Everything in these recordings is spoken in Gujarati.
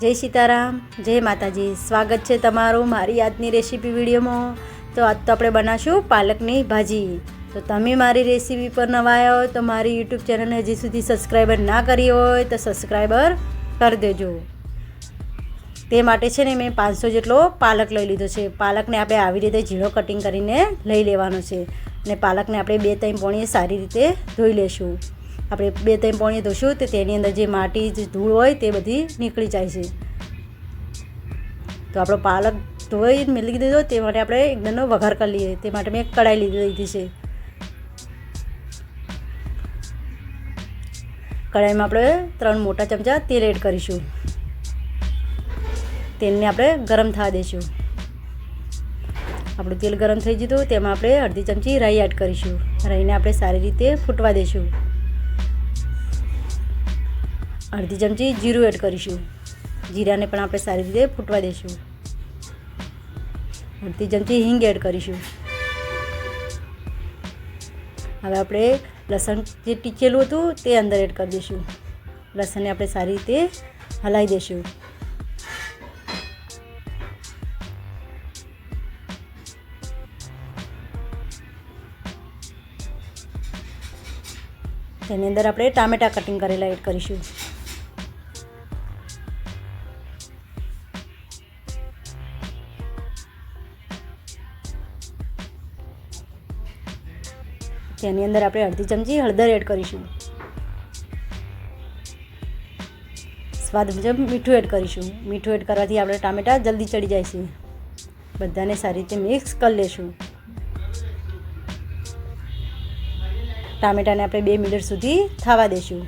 જય સીતારામ, જય માતાજી। સ્વાગત છે તમારું મારી આજની રેસીપી વિડીયોમાં। તો આજ તો આપણે બનાવશું પાલકની ભાજી। તો તમે મારી રેસીપી પર નવા આવ્યા હોય તો મારી યુટ્યુબ ચેનલને હજી સુધી સબસ્ક્રાઈબર ના કરી હોય તો સબસ્ક્રાઈબર કરી દેજો। તે માટે છે ને મેં 500 જેટલો પાલક લઈ લીધો છે। પાલકને આપણે આવી રીતે ઝીણો કટિંગ કરીને લઈ લેવાનો છે અને પાલકને આપણે 2-3 પોણીએ સારી રીતે ધોઈ લેશું। આપણે 2-3 પોણીએ ધોશું તો તેની અંદર જે માટી જે ધૂળ હોય તે બધી નીકળી જાય છે। તો આપણો પાલક ધોઈ મેલી દીધો તે માટે આપણે એકદમનો વઘાર કરી લઈએ। તે માટે મેં કઢાઈ લીધી છે। કઢાઈમાં આપણે 3 મોટા ચમચા તેલ એડ કરીશું। તેલને આપણે ગરમ થવા દઈશું। આપણું તેલ ગરમ થઈ ગયું તેમાં આપણે અડધી ચમચી રાઈ એડ કરીશું। રાઈને આપણે સારી રીતે ફૂટવા દઈશું। અડધી ચમચી જીરું એડ કરીશું। જીરાને પણ આપણે સારી રીતે ફૂટવા દઈશું। અડધી ચમચી હિંગ એડ કરીશું। હવે આપણે લસણ જે ટીચેલું હતું તે અંદર એડ કરી દઈશું। લસણને આપણે સારી રીતે હલાવી દઈશું। તેની અંદર આપણે ટામેટાં કટિંગ કરેલા એડ કરીશું। તેની અંદર આપણે અડધી ચમચી હળદર એડ કરીશું। સ્વાદ મુજબ મીઠું એડ કરીશું। મીઠું એડ કરવાથી આપણે ટામેટાં જલ્દી ચડી જાય છે। બધાને સારી રીતે મિક્સ કરી લેશું। ટામેટાને આપણે 2 મિનિટ સુધી થવા દઈશું।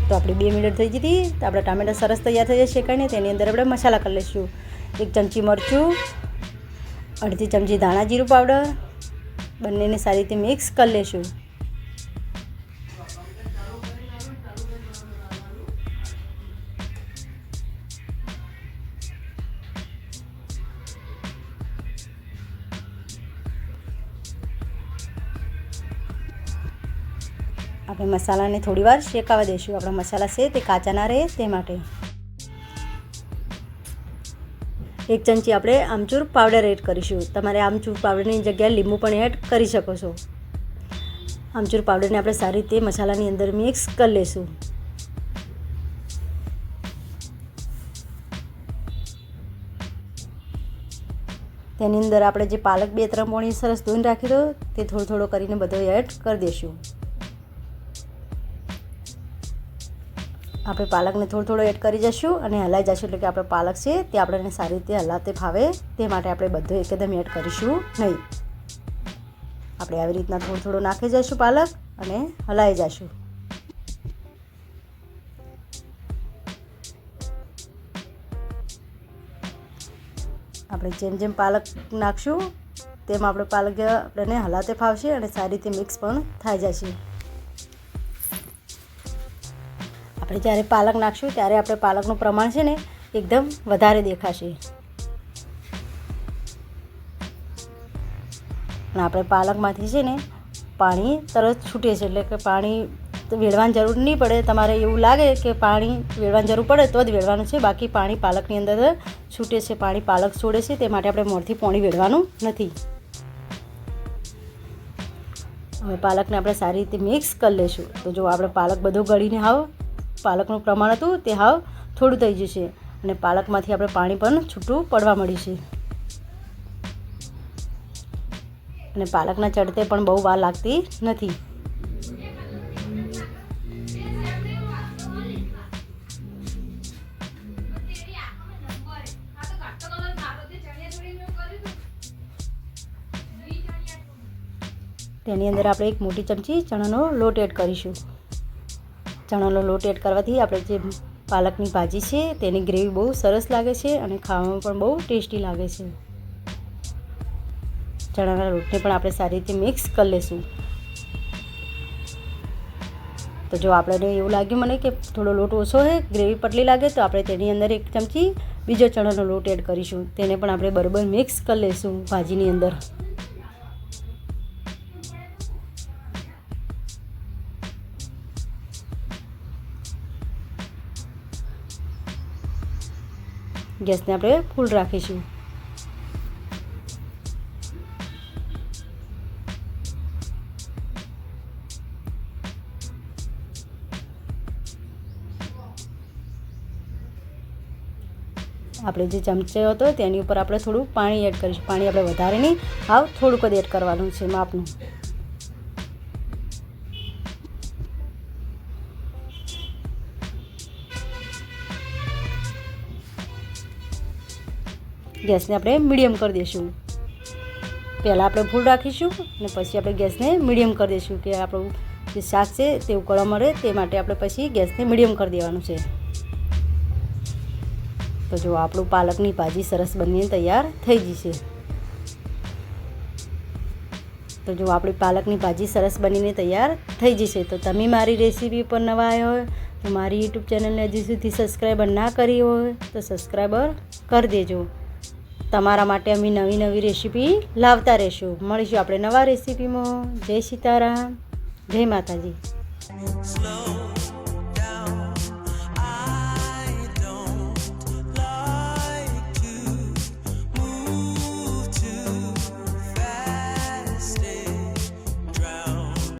તો આપણે 2 મિનિટ થઈ ગઈ હતી તો આપણા ટામેટા સરસ તૈયાર થઈ જશે। શેકાઈને તેની અંદર આપણે મસાલા કરી લઈશું। 1 ચમચી મરચું, અડધી ચમચી ધાણા જીરું પાવડર, બંનેને સારી રીતે મિક્સ કરી લઈશું। આપણે મસાલાને થોડીવાર શેકાવા દઈશું। આપણા મસાલા છે તે કાચા ના રહે તે માટે। 1 ચમચી આપણે આમચૂર પાવડર એડ કરીશું। તમારે આમચૂર પાવડરની જગ્યાએ લીંબુ પણ એડ કરી શકો છો। આમચૂર પાવડરને આપણે સારી રીતે મસાલાની અંદર મિક્સ કરી લઈશું। તેની અંદર આપણે જે પાલક 2-3 પોણી સરસ ધોઈને રાખી દો તે થોડો કરીને બધો એડ કરી દઈશું। આપણે પાલકને થોડો એડ કરી જશું અને હલાઈ જશું એટલે કે આપણો પાલક છે તે આપણને સારી રીતે હલાતે ફાવે તે માટે આપણે બધો એકદમ એડ કરીશું નહીં। આપણે આવી રીતના થોડો નાખી જશું પાલક અને હલાઈ જશું। આપણે જેમ પાલક નાખશું તેમ આપણે પાલક આપણને હલાતે ફાવશે અને સારી રીતે મિક્સ પણ થઈ જશે। આપણે જ્યારે પાલક નાખશું ત્યારે આપણે પાલકનું પ્રમાણ છે ને એકદમ વધારે દેખાશે। અને આપણે પાલકમાંથી છે ને પાણી તરત છૂટે છે એટલે કે પાણી વેડવાની જરૂર નહીં પડે। તમારે એવું લાગે કે પાણી વેડવાની જરૂર પડે તો જ વેડવાનું છે, બાકી પાણી પાલકની અંદર છૂટે છે, પાણી પાલક છોડે છે તે માટે આપણે મોરથી પાણી વેડવાનું નથી। હવે પાલકને આપણે સારી રીતે મિક્સ કરી લઈશું। તો જો આપણે પાલક બધું ગળીને હાવ પાલકનું પ્રમાણ હતું તે હાવ થોડું થઈ જશે અને પાલકમાંથી આપણે પાણી પણ છૂટું પડવા મળ્યું છે અને પાલકના ચડતે પણ બહુ વાર લાગતી નથી। તેની અંદર આપણે 1 મોટી ચમચી ચણાનો લોટ એડ કરીશું। ચણાનો લોટ એડ કરવાથી આપણે જે પાલકની ભાજી છે તેની ગ્રેવી બહુ સરસ લાગે છે અને ખાવામાં પણ બહુ ટેસ્ટી લાગે છે। ચણાના લોટને પણ આપણે સારી રીતે મિક્સ કરી લઈશું। તો જો આપણને એવું લાગ્યું મને કે થોડો લોટ ઓછો છે, ગ્રેવી પતલી લાગે તો આપણે તેની અંદર 1 ચમચી બીજો ચણાનો લોટ એડ કરીશું। તેને પણ આપણે બરાબર મિક્સ કરી લઈશું ભાજીની અંદર। ગેસને આપણે ફૂલ રાખીશું. આપણે જે ચમચો હતો તેની ઉપર આપણે થોડું પાણી એડ કરીશું. પાણી આપણે વધારે નહીં, હાવ થોડુંક જ એડ કરવાનું છે માપનું. ગેસને આપણે મીડિયમ કરી દઈશું. પહેલાં આપણે ફૂલ રાખીશું અને પછી આપણે ગેસને મીડિયમ કરી દઈશું કે આપણું જે શાક છે તે ઉકળવા મળે તે માટે આપણે પછી ગેસને મીડિયમ કરી દેવાનું છે. તો જો આપણું પાલકની ભાજી સરસ બનીને તૈયાર થઈ જશે. તો જો આપણી પાલકની ભાજી સરસ બનીને તૈયાર થઈ જશે. તો તમે મારી રેસીપી પર નવા આવ્યા હોય તો મારી યુટ્યુબ ચેનલને હજી સુધી સબસ્ક્રાઈબર ના કરી હોય તો સબસ્ક્રાઈબર કરી દેજો. તમારા માટે અમે નવી નવી રેસીપી લાવતા રહીશું. મળીશું આપણે નવા રેસીપીમાં. જય સીતારામ, જય માતાજી.